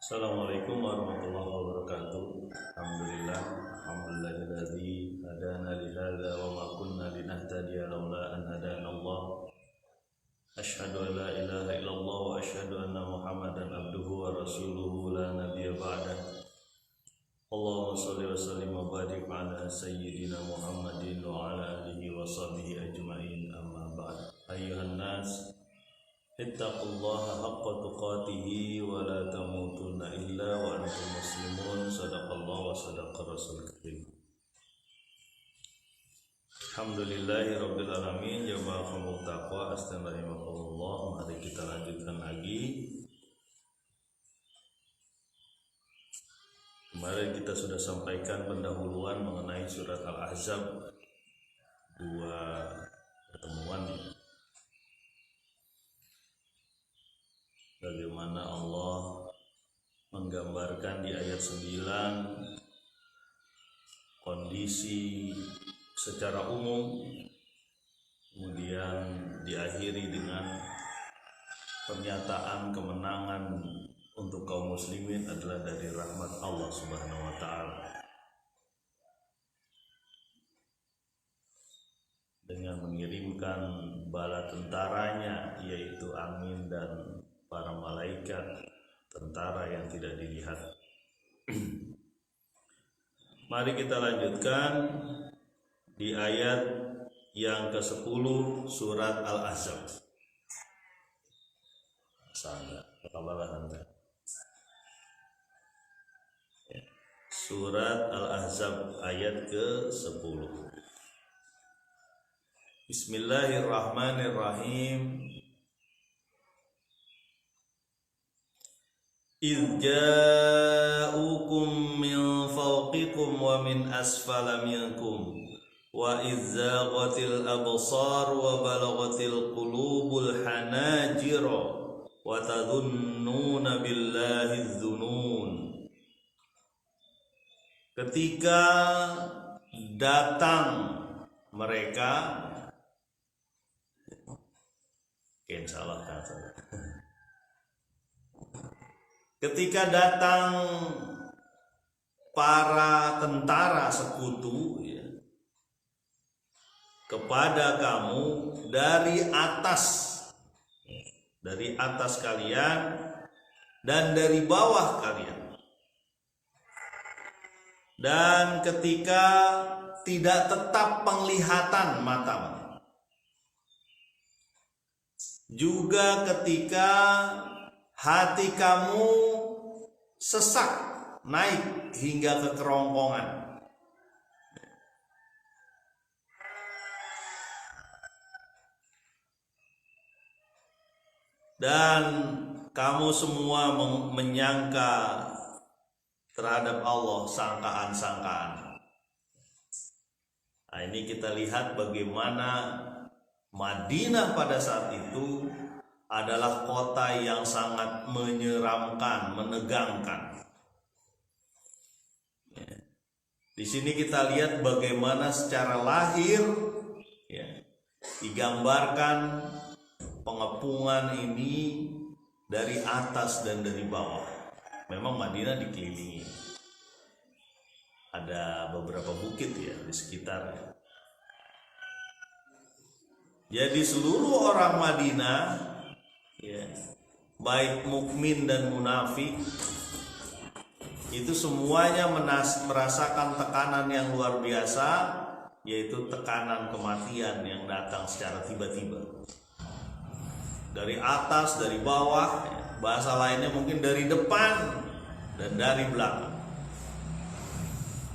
Assalamualaikum warahmatullahi wabarakatuh. Alhamdulillahilladzi hadana li hadza wa ma kunna linahtadiya laula an hadana Allah. Asyhadu an la ilaha illallah wa asyhadu anna Muhammadan abduhu wa rasuluhu la nabiyya ba'dah. Allahumma shalli wa sallim wa barik ala sayyidina Muhammadin wa ala alihi wa sahbihi ajma'in, amma ba'd. Ayyuhan nas, ittaqullaha haqqa tuqatihi wa la tamutunna illa wa antum muslimun. Sadaqallahu wa sadaqa rasul karim. Alhamdulillahi rabbil alamin. Jamaah kaum taqwa astagfirullah. Mari kita lanjutkan lagi. Kemarin kita sudah sampaikan pendahuluan mengenai surat Al-Ahzab, dua pertemuan ini. Bagaimana Allah menggambarkan di ayat 9 kondisi secara umum, kemudian diakhiri dengan pernyataan kemenangan untuk kaum muslimin adalah dari rahmat Allah Subhanahu wa taala. Dengan mengirimkan bala tentaranya, yaitu angin dan para malaikat, tentara yang tidak dilihat. Mari kita lanjutkan di ayat yang ke-10 surat Al-Ahzab. Surat Al-Ahzab ayat ke-10. Bismillahirrahmanirrahim. إِذْ جَاءُوكُم مِّن فَوْقِكُمْ وَمِنْ أَسْفَلَ مِنكُمْ وَإِذْ زَاغَتِ الْأَبْصَارُ وَبَلَغَتِ الْقُلُوبُ الْحَنَاجِرَ وَتَظُنُّونَ بِاللَّهِ الظُّنُونَ. Ketika datang mereka, salah kata. Ketika datang para tentara sekutu kepada kamu dari atas kalian dan dari bawah kalian, dan ketika tidak tetap penglihatan matamu, juga ketika hati kamu sesak naik hingga ke kerongkongan. Dan kamu semua menyangka terhadap Allah sangkaan-sangkaan. Nah, ini kita lihat bagaimana Madinah pada saat itu adalah kota yang sangat menyeramkan, menegangkan. Di sini kita lihat bagaimana secara lahir digambarkan pengepungan ini dari atas dan dari bawah. Memang Madinah dikelilingi, ada beberapa bukit di sekitarnya. Jadi seluruh orang Madinah, baik mukmin dan munafik, itu semuanya merasakan tekanan yang luar biasa, yaitu tekanan kematian yang datang secara tiba-tiba dari atas, dari bawah, bahasa lainnya mungkin dari depan dan dari belakang.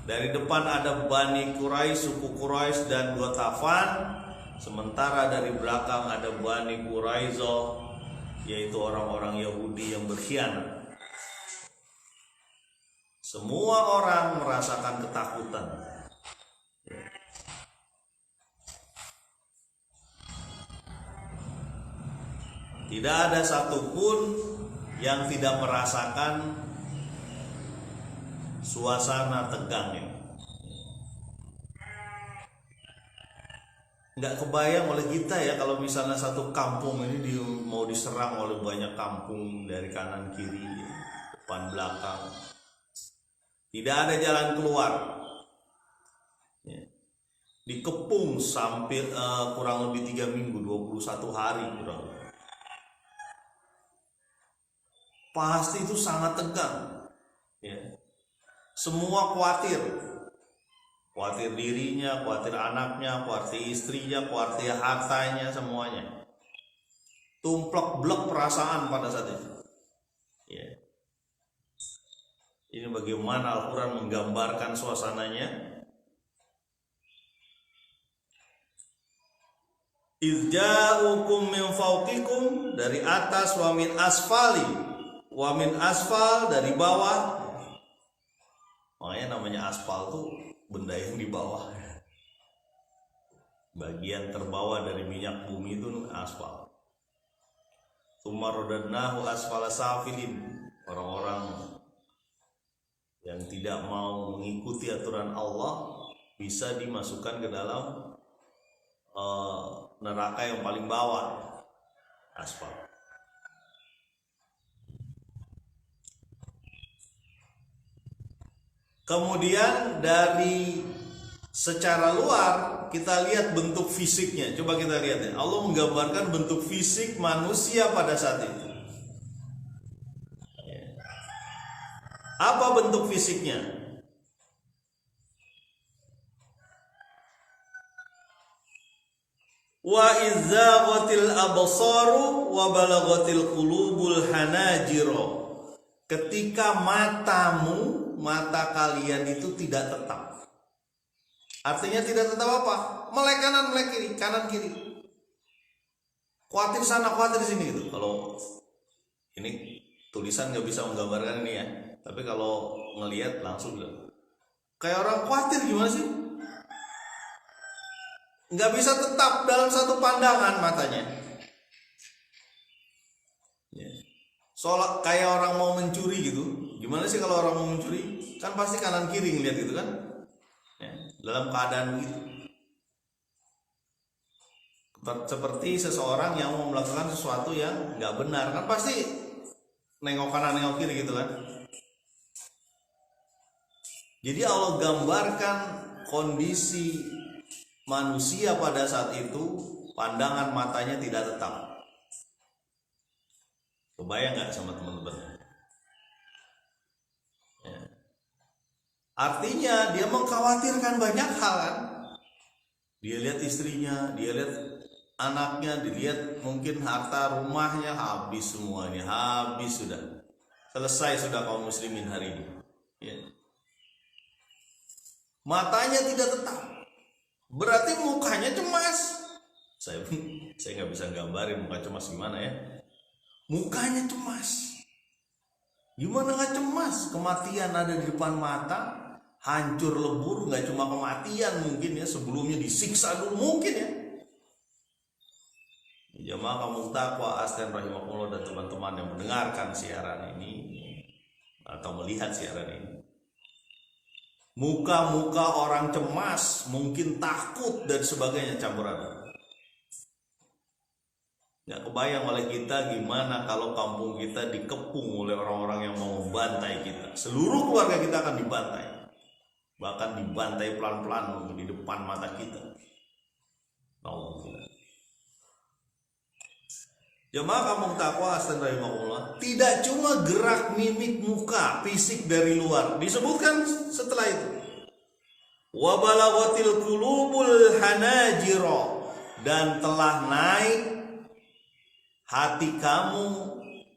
Dari depan ada Bani Quraisy, suku Quraisy dan Ghatafan, sementara dari belakang ada Bani Quraisyah, yaitu orang-orang Yahudi yang berkhianat. Semua orang merasakan ketakutan. Tidak ada satupun yang tidak merasakan suasana tegang ini. nggak kebayang oleh kita ya kalau misalnya satu kampung ini mau diserang oleh banyak kampung dari kanan kiri, depan depan belakang. Tidak ada jalan keluar. Dikepung sampai kurang lebih 3 minggu, 21 hari kurang lebih. Pasti itu sangat tegang. Semua khawatir dirinya, khawatir anaknya, khawatir istrinya, khawatir hartanya, semuanya. Tumplek-blek perasaan pada saat itu. Ini bagaimana Al-Quran menggambarkan suasananya. Idza'ukum min fawqikum, dari atas, wa min asfali, wa min asfal, dari bawah. Makanya namanya aspal tuh benda yang di bawah. Bagian terbawah dari minyak bumi itu aspal. Tsumma radadnahu asfala safilin. Orang-orang yang tidak mau mengikuti aturan Allah bisa dimasukkan ke dalam neraka yang paling bawah, aspal. Kemudian dari secara luar kita lihat bentuk fisiknya. Coba kita lihat ya. Allah menggambarkan bentuk fisik manusia pada saat itu. Apa bentuk fisiknya? Wa izzaghatil absaru wa balaghatil qulubul hanajiro. Ketika mata kalian itu tidak tetap. Artinya tidak tetap apa? Melek kanan, melek kiri, kanan kiri. Khawatir sana, khawatir sini gitu. Kalau ini tulisan nggak bisa menggambarkan ini ya. Tapi kalau ngelihat langsung kayak orang khawatir gimana sih? Nggak bisa tetap dalam satu pandangan matanya. Soalnya kayak orang mau mencuri gitu. Gimana sih kalau orang mau mencuri? Kan pasti kanan kiri ngeliat gitu kan? Dalam keadaan begitu. Seperti seseorang yang mau melakukan sesuatu yang nggak benar, kan pasti nengok kanan nengok kiri gitu kan? Jadi Allah gambarkan kondisi manusia pada saat itu, pandangan matanya tidak tetap. Kebayang nggak sama teman-teman? Artinya dia mengkhawatirkan banyak hal kan? Dia lihat istrinya, dia lihat anaknya, dilihat mungkin harta rumahnya habis semuanya, habis sudah. Selesai sudah kaum muslimin hari ini. Matanya tidak tetap. Berarti mukanya cemas. Saya nggak bisa gambarin muka cemas gimana ya. Mukanya cemas. Gimana nggak cemas? Kematian ada di depan mata, hancur lebur. Nggak cuma kematian mungkin ya, sebelumnya disiksa dulu mungkin ya. Jamaah kaum taqwa aslan rahimakumullah dan teman-teman yang mendengarkan siaran ini atau melihat siaran ini. Muka-muka orang cemas, mungkin takut dan sebagainya campur aduk. Nggak kebayang oleh kita gimana kalau kampung kita dikepung oleh orang-orang yang mau membantai kita. Seluruh keluarga kita akan dibantai. Bahkan dibantai pelan-pelan di depan mata kita. Alhamdulillah. Jemaah kampung taqwa aslan rahimahullah, tidak cuma gerak mimik muka fisik dari luar, disebutkan setelah itu wa balaghatil qulubul hanajiro, dan telah naik hati kamu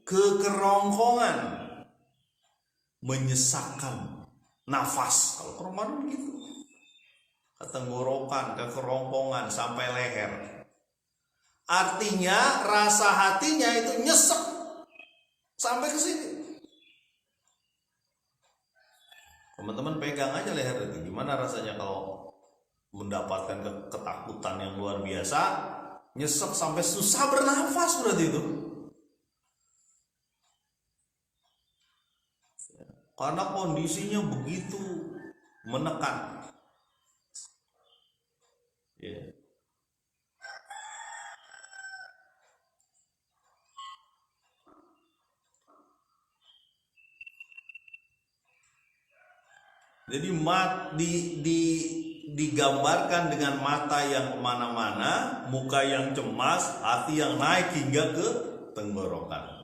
ke kerongkongan, menyesakkan nafas. Kalau kerongkongan begitu, ke tenggorokan, ke kerongkongan sampai leher. Artinya rasa hatinya itu nyesek sampai ke sini. Teman-teman pegang aja leher itu. Gimana rasanya kalau mendapatkan ketakutan yang luar biasa, nyesek sampai susah bernafas berarti itu. Karena kondisinya begitu menekan. Ya. Jadi digambarkan dengan mata yang kemana-mana, muka yang cemas, hati yang naik hingga ke tenggorokan.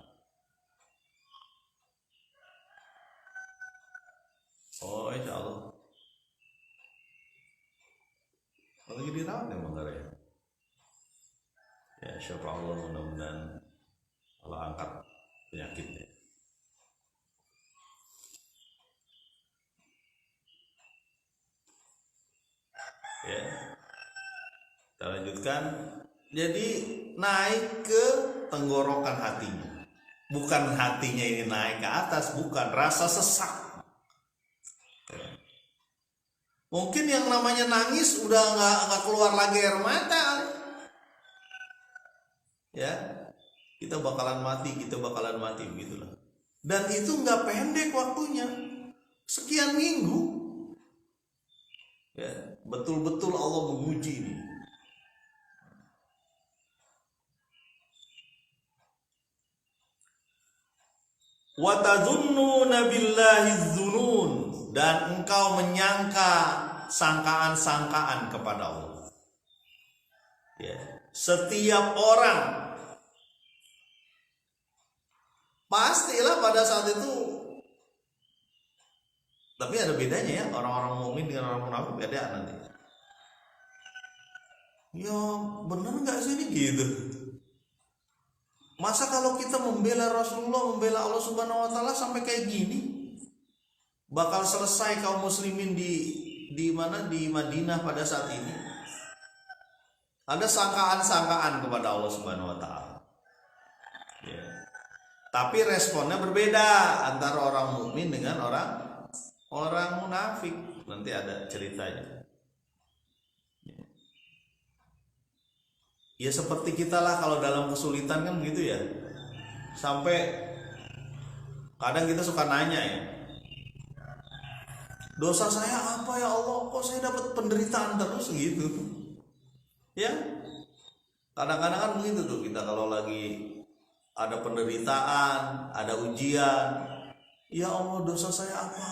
Oh, insya Allah. Lagi dirawat ya Bang ya. Ya, insya Allah mudah-mudahan Allah angkat penyakitnya. Ya, kita lanjutkan. Jadi naik ke tenggorokan hatinya, bukan hatinya ini naik ke atas, bukan, rasa sesak. Mungkin yang namanya nangis udah nggak keluar lagi air mata, ya kita bakalan mati begitulah. Dan itu nggak pendek waktunya, sekian minggu. Ya, betul-betul Allah menguji ini. Wa tazunnuna billahi dzunun, dan engkau menyangka sangkaan-sangkaan kepada Allah. Ya, setiap orang pastilah pada saat itu. Tapi ada bedanya ya, orang-orang mukmin dengan orang munafik beda nanti. Ya bener nggak sih ini gitu? Masa kalau kita membela Rasulullah, membela Allah Subhanahu Wa Taala sampai kayak gini, bakal selesai kaum muslimin di mana, di Madinah pada saat ini? Ada sangkaan-sangkaan kepada Allah Subhanahu Wa Taala. Ya. Tapi responnya berbeda antara orang mukmin dengan orang munafik. Nanti ada ceritanya. Ya seperti kita lah kalau dalam kesulitan kan begitu ya. Sampai kadang kita suka nanya ya, dosa saya apa ya Allah, kok saya dapat penderitaan terus gitu. Ya, kadang-kadang kan begitu tuh kita kalau lagi ada penderitaan, ada ujian. Ya Allah, dosa saya apa?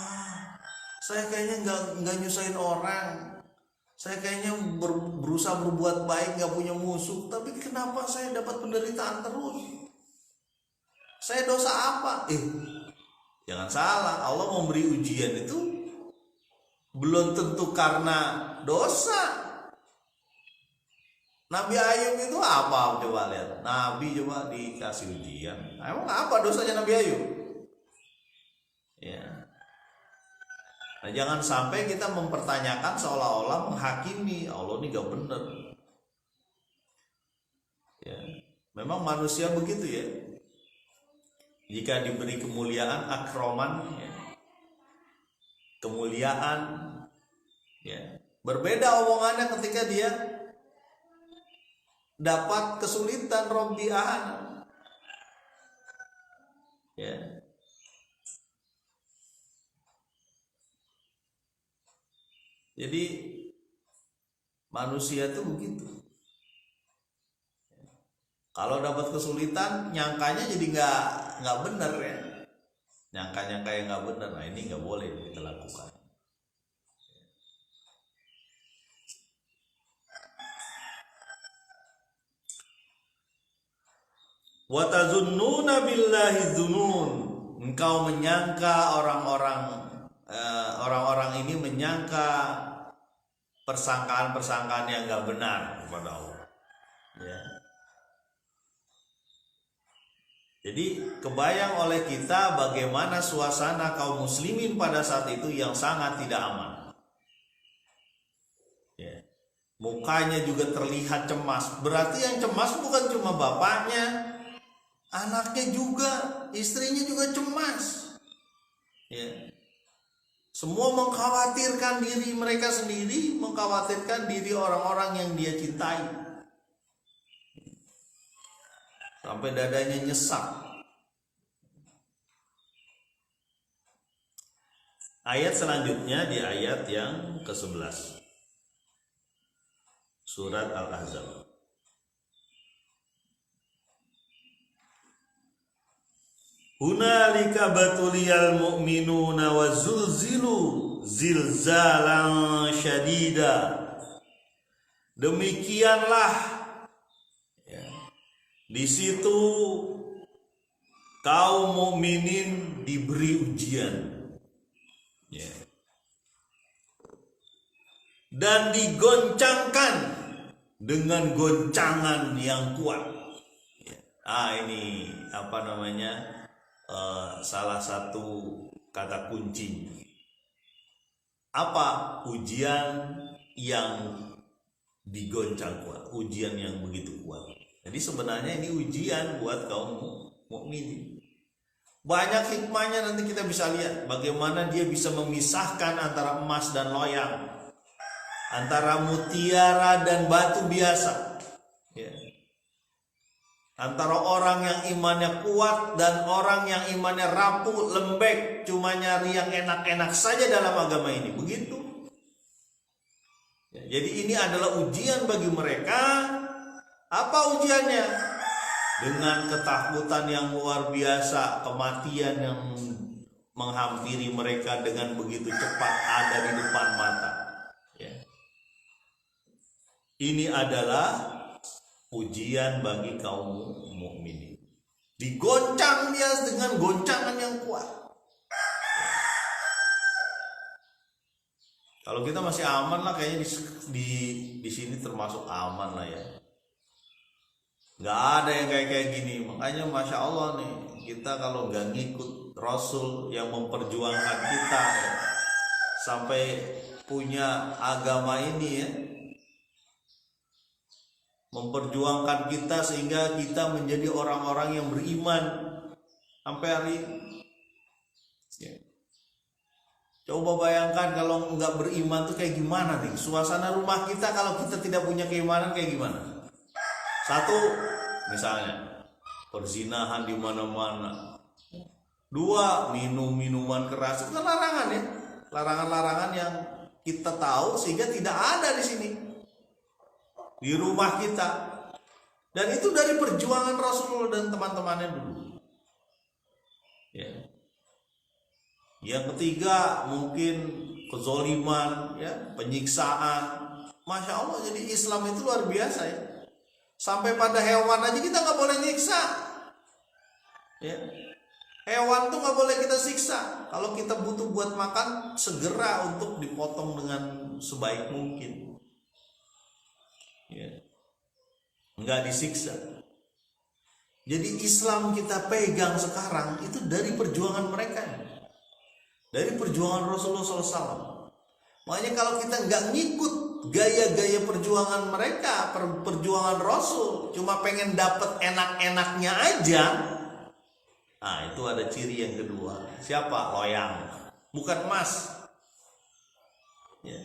Saya kayaknya nggak nyusahin orang. Saya kayaknya berusaha berbuat baik, nggak punya musuh. Tapi kenapa saya dapat penderitaan terus? Saya dosa apa? Jangan salah, Allah memberi ujian itu belum tentu karena dosa. Nabi Ayub itu apa? Coba lihat. Nabi coba dikasih ujian. Emang apa dosanya Nabi Ayub? Ya. Nah, jangan sampai kita mempertanyakan seolah-olah menghakimi Allah ini gak bener. Ya. Memang manusia begitu ya. Jika diberi kemuliaan, akroman, ya. Kemuliaan, ya. Berbeda omongannya ketika dia dapat kesulitan, Robbi ahana. Ya. Jadi manusia tuh begitu. Kalau dapat kesulitan, nyangkanya jadi nggak benar ya. Nyangkanya kayak nggak benar. Nah ini nggak boleh kita lakukan. Wa tazunnuna billahi dzunun. Engkau menyangka orang-orang ini menyangka persangkaan-persangkaan yang enggak benar kepada Allah. Ya. Jadi kebayang oleh kita bagaimana suasana kaum muslimin pada saat itu yang sangat tidak aman. Ya. Mukanya juga terlihat cemas. Berarti yang cemas bukan cuma bapaknya, anaknya juga, istrinya juga cemas. Ya. Semua mengkhawatirkan diri mereka sendiri, mengkhawatirkan diri orang-orang yang dia cintai. Sampai dadanya nyesak. Ayat selanjutnya di ayat yang ke-11. Surat Al-Ahzab. Hunalika batuliyal mu'minuna wa zulzilu zilzalan syadida. Demikianlah ya, di situ kaum mukminin diberi ujian ya, dan digoncangkan dengan goncangan yang kuat ya. Ini apa namanya, salah satu kata kunci. Apa? Ujian yang digoncang kuat, ujian yang begitu kuat. Jadi sebenarnya ini ujian buat kaum mukminin. Banyak hikmahnya, nanti kita bisa lihat bagaimana dia bisa memisahkan antara emas dan loyang, antara mutiara dan batu biasa ya. Antara orang yang imannya kuat dan orang yang imannya rapuh, lembek, cuma nyari yang enak-enak saja dalam agama ini. Begitu ya, jadi ini adalah ujian bagi mereka. Apa ujiannya? Dengan ketakutan yang luar biasa, kematian yang menghampiri mereka dengan begitu cepat ada di depan mata ya. Ini adalah ujian bagi kaum mukminin. Digoncang dia dengan goncangan yang kuat. Kalau kita masih aman lah kayaknya di sini termasuk aman lah ya. Nggak ada yang kayak gini. Makanya Masya Allah nih, kita kalau nggak ngikut Rasul yang memperjuangkan kita ya, sampai punya agama ini ya, memperjuangkan kita sehingga kita menjadi orang-orang yang beriman sampai hari ini ya. Coba bayangkan kalau nggak beriman tuh kayak gimana nih suasana rumah kita kalau kita tidak punya keimanan, kayak gimana? Satu, misalnya perzinahan di mana-mana. Dua, minuman keras. Itu larangan ya, larangan-larangan yang kita tahu sehingga tidak ada di sini, di rumah kita. Dan itu dari perjuangan Rasulullah dan teman-temannya dulu ya. Yang ketiga mungkin kezoliman ya, penyiksaan. Masya Allah, jadi Islam itu luar biasa ya. Sampai pada hewan aja kita nggak boleh nyiksa ya. Hewan tuh nggak boleh kita siksa. Kalau kita butuh buat makan, segera untuk dipotong dengan sebaik mungkin ya, nggak disiksa. Jadi Islam kita pegang sekarang itu dari perjuangan mereka, dari perjuangan Rasulullah SAW. Makanya kalau kita nggak ngikut gaya-gaya perjuangan mereka, perjuangan Rasul, cuma pengen dapet enak-enaknya aja, nah itu ada ciri yang kedua. Siapa? Loyang, bukan emas ya.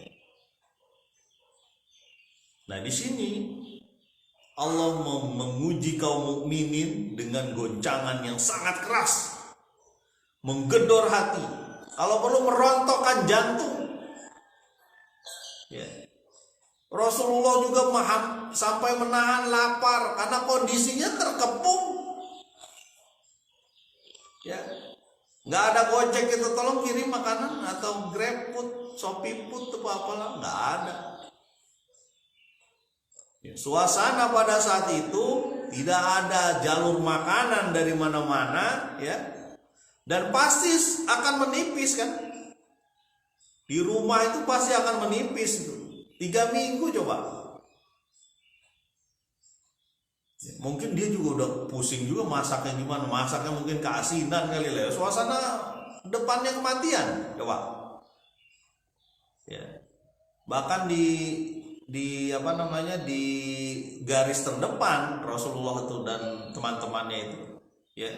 Nah di sini Allah menguji kaum mukminin dengan goncangan yang sangat keras, menggedor hati, kalau perlu merontokkan jantung ya. Rasulullah juga sampai menahan lapar karena kondisinya terkepung ya. Nggak ada Gojek itu tolong kirim makanan atau GrabFood, ShopeeFood atau apalah, nggak ada ya. Suasana pada saat itu tidak ada jalur makanan dari mana-mana ya, dan pasti akan menipis kan. Di rumah itu pasti akan menipis itu 3 minggu coba. Mungkin dia juga udah pusing juga masaknya gimana, masaknya mungkin keasinan kali lah. Suasana depannya kematian coba. Ya. Bahkan di apa namanya, di garis terdepan Rasulullah itu dan teman-temannya itu ya,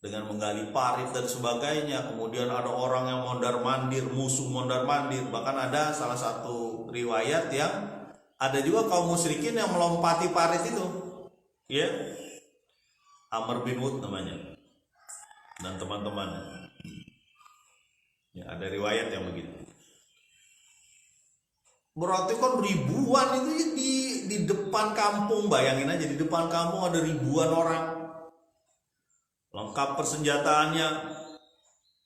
dengan menggali parit dan sebagainya. Kemudian ada orang yang mondar-mandir, musuh mondar-mandir. Bahkan ada salah satu riwayat yang ada juga kaum musyrikin yang melompati parit itu ya, Amr bin Wud namanya dan teman-temannya ya, ada riwayat yang begitu. Berarti kan ribuan itu di depan kampung. Bayangin aja, di depan kampung ada ribuan orang. lengkap persenjataannya,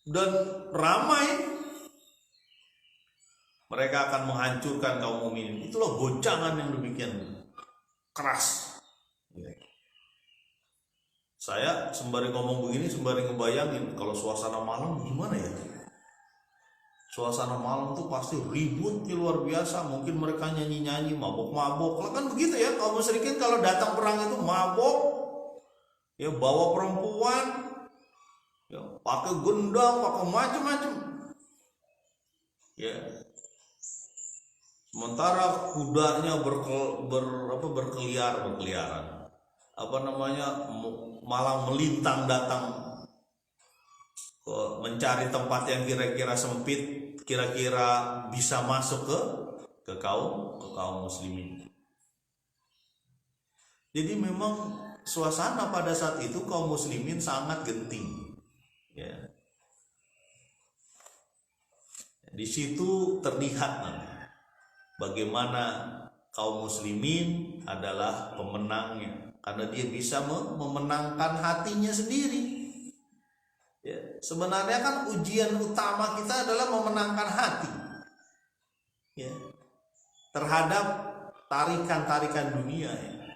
dan ramai. Mereka akan menghancurkan kaum mukminin. Itulah goncangan yang demikian keras. Saya sembari ngomong begini, sembari ngebayangin kalau suasana malam gimana ya. Suasana malam tuh pasti ribut luar biasa. Mungkin mereka nyanyi-nyanyi, mabok-mabok. Lah kan begitu ya, kaum musyrikin kalau datang perang itu mabok, ya bawa perempuan, ya pakai gendang, pakai macam-macam. Ya. Sementara kudanya berkeliaran. Malang melintang datang mencari tempat yang kira-kira sempit, kira-kira bisa masuk ke kaum muslimin. Jadi memang suasana pada saat itu kaum muslimin sangat genting, ya. Di situ terlihat bagaimana kaum muslimin adalah pemenangnya, karena dia bisa memenangkan hatinya sendiri. Ya, sebenarnya kan ujian utama kita adalah memenangkan hati, ya, terhadap tarikan-tarikan dunia, ya.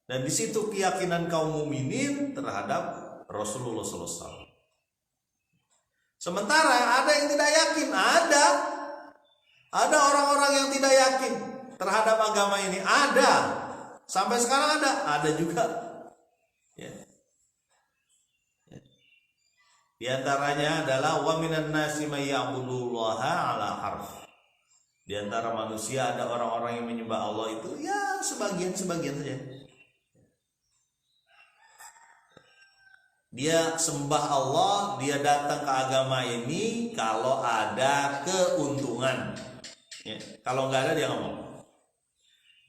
Dan di situ keyakinan kaum mukminin terhadap Rasulullah SAW. Sementara ada yang tidak yakin, ada orang-orang yang tidak yakin terhadap agama ini, ada. Sampai sekarang ada juga. Ya. Di antaranya adalah wa minan nasi may ya'budullaha ala harf. Di antara manusia ada orang-orang yang menyembah Allah itu ya sebagian saja. Dia sembah Allah, dia datang ke agama ini kalau ada keuntungan. Ya, kalau nggak ada dia nggak mau.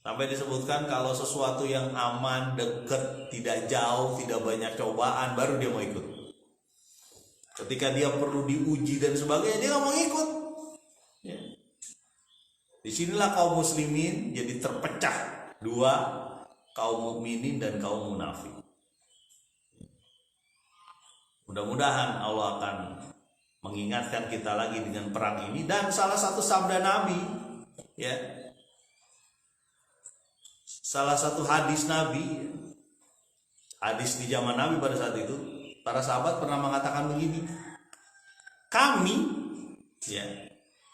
Sampai disebutkan kalau sesuatu yang aman, dekat, tidak jauh, tidak banyak cobaan, baru dia mau ikut. Ketika dia perlu diuji dan sebagainya, dia nggak mau ikut. Ya. Disinilah kaum muslimin jadi terpecah dua, kaum mukminin dan kaum munafik. Mudah-mudahan Allah akan mengingatkan kita lagi dengan perang ini. Dan salah satu sabda Nabi, ya, salah satu hadis Nabi, hadis di zaman Nabi pada saat itu, para sahabat pernah mengatakan begini, kami, ya,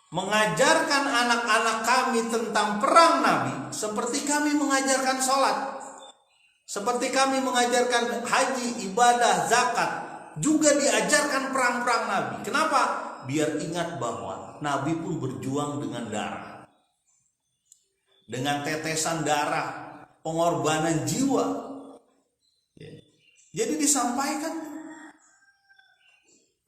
mengajarkan anak-anak kami tentang perang Nabi seperti kami mengajarkan sholat, seperti kami mengajarkan haji, ibadah, zakat, juga diajarkan perang-perang Nabi. Kenapa? Biar ingat bahwa Nabi pun berjuang dengan darah, dengan tetesan darah, pengorbanan jiwa. Jadi disampaikan,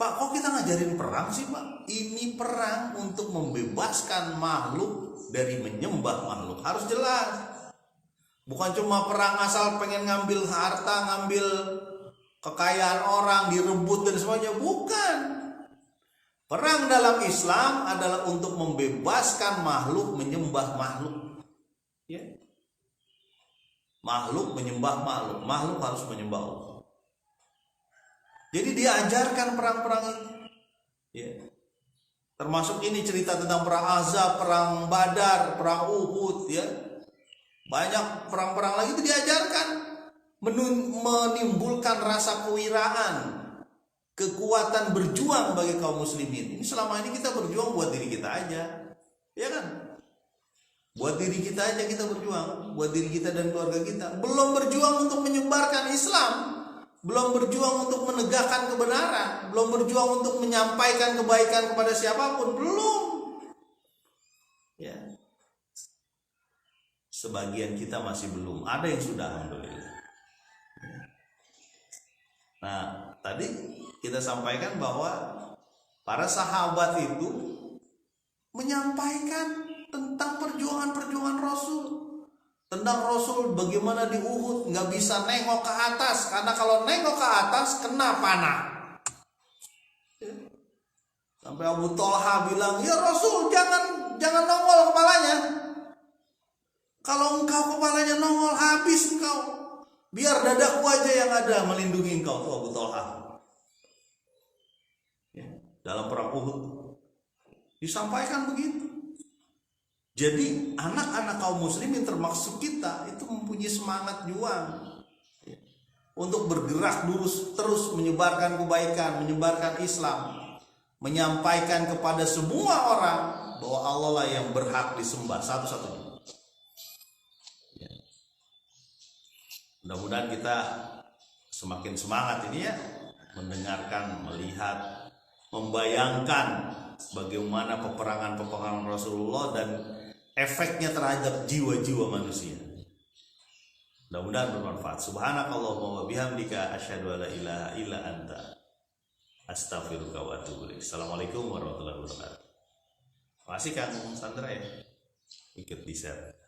Pak, kok kita ngajarin perang sih, Pak? Ini perang untuk membebaskan makhluk dari menyembah makhluk. Harus jelas. Bukan cuma perang asal pengen ngambil harta, ngambil kekayaan orang, direbut dan semuanya. Bukan. Perang dalam Islam adalah untuk membebaskan makhluk menyembah makhluk. Ya. Makhluk menyembah makhluk. Makhluk harus menyembah Allah. Jadi diajarkan perang-perang ini, ya. Termasuk ini cerita tentang perang Ahzab, perang Badar, perang Uhud, ya. Banyak perang-perang lagi itu diajarkan, menimbulkan rasa kewiraan, kekuatan berjuang bagi kaum muslimin. Ini selama ini kita berjuang buat diri kita aja, ya kan? Buat diri kita aja kita berjuang, buat diri kita dan keluarga kita. Belum berjuang untuk menyebarkan Islam. Belum berjuang untuk menegakkan kebenaran, belum berjuang untuk menyampaikan kebaikan kepada siapapun, belum. Ya. Sebagian kita masih belum, ada yang sudah, alhamdulillah. Nah, tadi kita sampaikan bahwa para sahabat itu menyampaikan tentang perjuangan-perjuangan Rasul. Tentang Rasul bagaimana di Uhud nggak bisa nengok ke atas, karena kalau nengok ke atas kena panah. Sampai Abu Thalha bilang, ya Rasul jangan nongol kepalanya. Kalau engkau kepalanya nongol habis engkau. Biar dadaku aja yang ada melindungi engkau, tuh Abu Talha. Ya, dalam perang Uhud disampaikan begitu. Jadi anak-anak kaum muslimin termasuk kita itu mempunyai semangat juang untuk bergerak terus menyebarkan kebaikan, menyebarkan Islam, menyampaikan kepada semua orang bahwa Allah lah yang berhak disembah satu-satunya. Mudah-mudahan kita semakin semangat ini ya, mendengarkan, melihat, membayangkan bagaimana peperangan Rasulullah dan efeknya terhadap jiwa-jiwa manusia. Mudah-mudahan bermanfaat. Subhanakallahumma wa bihamdika asyhadu an la ilaha illa anta astaghfiruka wa atubu ilaik. Assalamualaikum warahmatullahi wabarakatuh. Makasih Kang Sandra ya ikut di share.